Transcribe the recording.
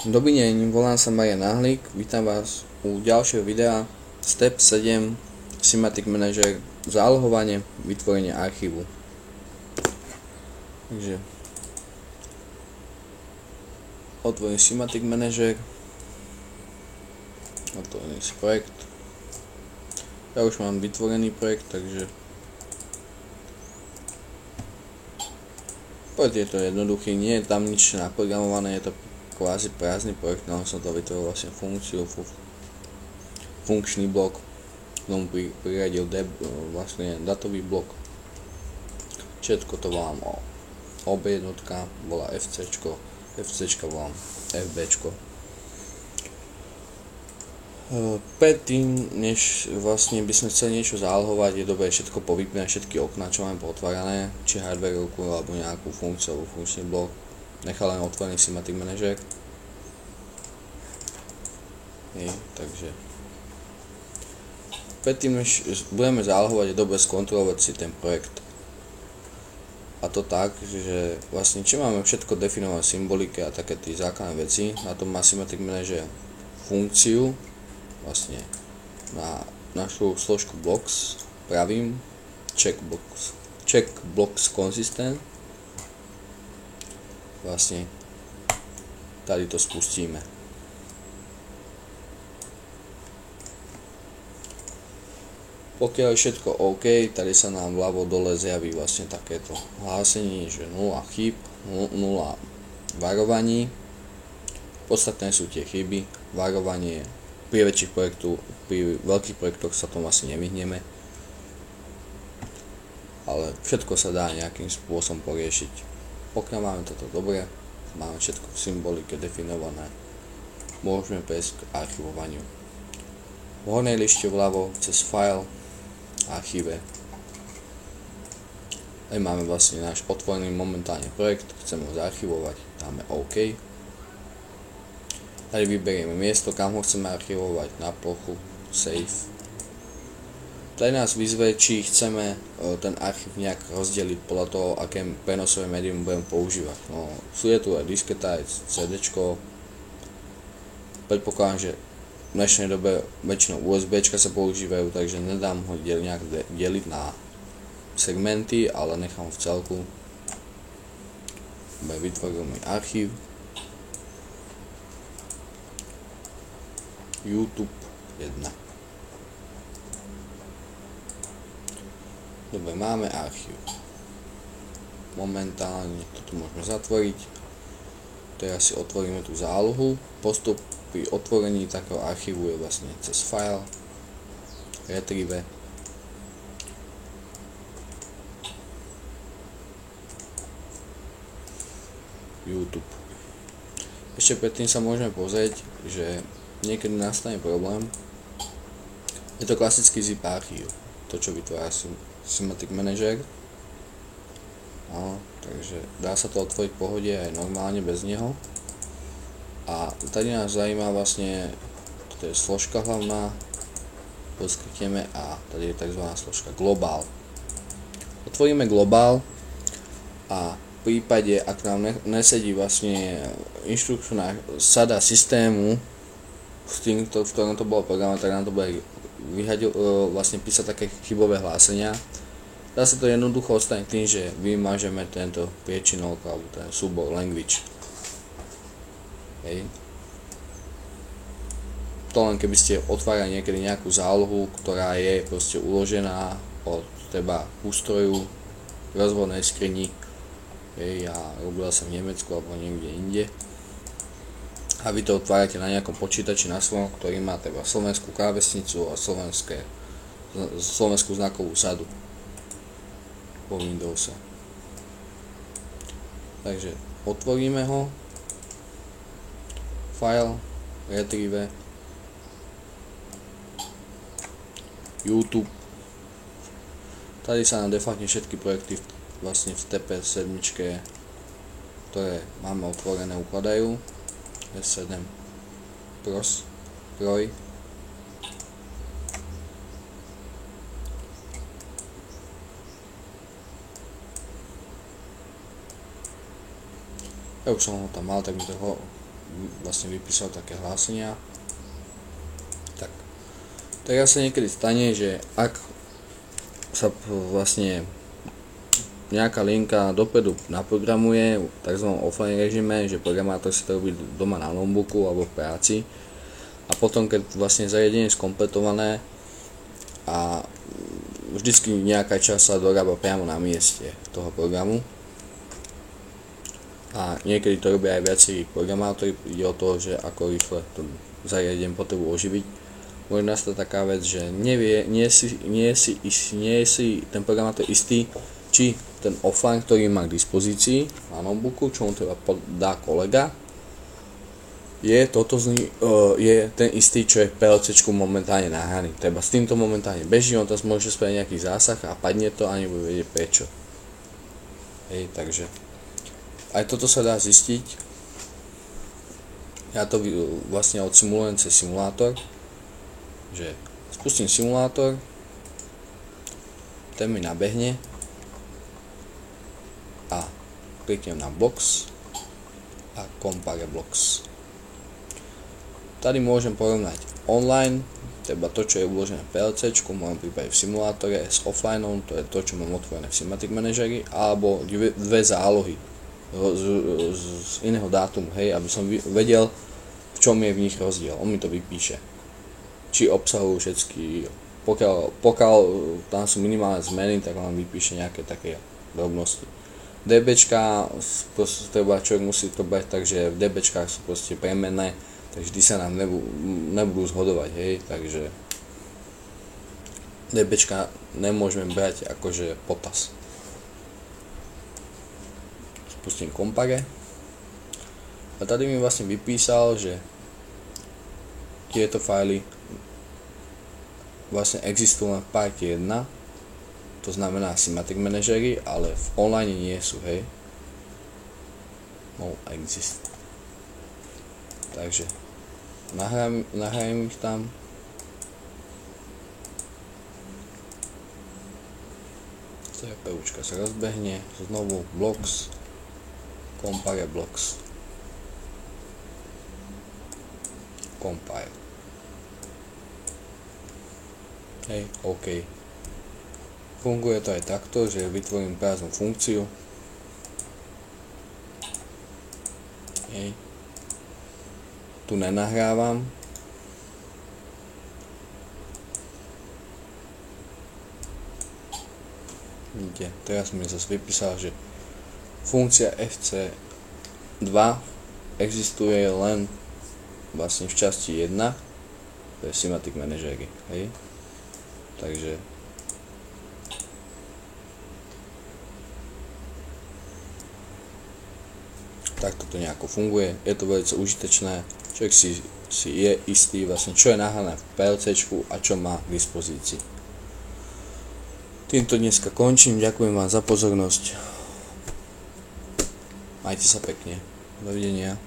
Dobrý deň, volám sa Marian Náhlik, vítam vás u ďalšieho videa Step 7 Semantic Manager, zálohovanie, vytvorenie archívu. Takže otvorím Semantic Manager, otvorím si projekt. Ja už mám vytvorený projekt, takže projekt je to jednoduchý, nie je tam nič naprogramované, je to kvázi prázdny projekt, no som to vytvoril vlastne funkciu, funkčný blok, k tomu priradil vlastne datový blok. Všetko to volám OB jednotka, volá FCčko, FCčka volám FBčko. Predtým, než vlastne by sme chceli niečo zálohovať, je dobré všetko povypnúť, všetky okná, čo máme potvárané, či hardwareovku alebo nejakú funkciu alebo funkčný blok. Nechal len otvorený Semantic Manager. Takže predtým, než budeme zálohovať, je dobre skontrolovať si ten projekt. A to tak, že vlastne či máme všetko definované symbolike a také tie základné veci, na tom má Semantic Manager funkciu, vlastne na našu složku blocks pravím check blocks consistent. Vlastne tady to spustíme. Pokiaľ je všetko OK, tady sa nám vľavo dole zjaví vlastne takéto hlásenie, že 0 chýb, 0 varovaní. Podstatné sú tie chyby, varovanie pri veľkých projektoch sa tomu asi nevyhneme, ale všetko sa dá nejakým spôsobom poriešiť. Pokiaľ máme toto dobre, máme všetko v symbolike definované, môžeme prejsť k archivovaniu. V hornej lište vľavo cez file, archíve. Aj máme vlastne náš otvorený momentálne projekt, chceme ho zaarchivovať, dáme OK. Tady vyberieme miesto, kam ho chceme archivovať, na plochu, save. Tady nás vyzve, či chceme ten archív nejak rozdeliť podľa toho, aké prenosové médium budeme používať. No, je tu aj disketa, aj CDčko. Predpokladám, že v dnešnej dobe väčšinou USBčka sa používajú, takže nedám ho nejak deliť na segmenty, ale nechám ho v celku. Vytvoril mi archív YouTube 1. Dobre, máme archív. Momentálne toto môžeme zatvoriť. Teraz si otvoríme tú zálohu. Postup pri otvorení takého archívu je vlastne cez file, retrieve, YouTube. Ešte predtým sa môžeme pozrieť, že niekedy nastane problém. Je to klasický zip archív, to čo vytvára Semantic Manager. No, takže dá sa to otvoriť v pohode aj normálne bez neho. A tady nás zaujíma vlastne, toto je složka hlavná, podsklikneme a tady je tzv. Složka globál. Otvoríme globál a v prípade, ak nám nesedí vlastne inštrukčná sada systému, v ktorom to bolo programované, tak nám to bude vlastne písať také chybové hlásenia. Dá sa to jednoducho odstrániť tým, že vymažeme tento priečinok alebo ten súbor language. Hej. To len keby ste otvárali niekedy nejakú zálohu, ktorá je proste uložená od teba ústroju v rozvodnej skrini, hej, a robila sa v Nemecku alebo niekde inde. A vy to otvárate na nejakom počítači na svojom, ktorý má teba slovenskú klávesnicu a slovenskú znakovú sadu po Windowse. Takže otvoríme ho. File, retrieve, YouTube. Tady sa nám defaultne všetky projekty vlastne v stepe 7, ktoré máme otvorené, ukladajú. S7 Proj. Ja už som ho tam mal, tak mi to vlastne vypísal také hlásenia. Tak teraz sa niekedy stane, že ak sa vlastne nejaká linka dopredu naprogramuje v tzv. Offline režime, že programátor si to robí doma na notebooku alebo v práci, a potom keď vlastne zariadenie je skompletované a vždycky nejaká časť sa dorába priamo na mieste toho programu, a niekedy to robia aj viacerí programátori, ide o to, že ako rýchle to zariadenie potrebujú oživiť. Môže nastať taká vec, že nie si ten programátor istý, či ten offline, ktorý má k dispozícii na notebooku, čo mu treba dá kolega, je ten istý, čo je v PLCčku momentálne nahraný. Treba s týmto momentálne beží, on tam môže spraviť nejaký zásah a padne to a nebude vedieť prečo. Hej, takže aj toto sa dá zistiť. Ja to vlastne odsimulujem cez simulátor, že spustím simulátor, ten mi nabehne a kliknem na box a compare box. Tady môžem porovnať online, teda to, čo je uložené v PLCčku, v mojom prípade v simulátore, s offlineom, to je to, čo mám otvorené v Cinematic Manageri, alebo dve zálohy z iného dátumu, hej, aby som vedel, v čom je v nich rozdiel. On mi to vypíše, či obsahujú všetky, pokiaľ tam sú minimálne zmeny, tak vám vypíše nejaké také drobnosti. DBčka, treba človek musí to brať, takže v DBčkách sú proste premenné, takže vždy sa nám nebudú zhodovať, hej, takže DBčka nemôžeme brať akože potaz. Spustím compare a tady mi vlastne vypísal, že tieto fajly vlastne existujú len v parte 1, to znamená Cinematic Manageri, ale v online nie sú, hej. No exist. Takže nahrajem ich tam. CPUčka sa rozbehne, znovu blocks, compare blocks, compile. Hej, OK. Funguje to aj takto, že vytvorím prázdnu funkciu. Hej. Tu nenahrávam. Vidíte, teraz mi zase vypísal, že funkcia FC2 existuje len vlastne v časti 1, to je Cinematic Manageri, hej. Takže takto to nejako funguje, je to veľmi užitočné, človek si je istý vlastne, čo je nahrané v PLCčku a čo má k dispozícii. Týmto dneska končím, ďakujem vám za pozornosť, majte sa pekne, dovidenia.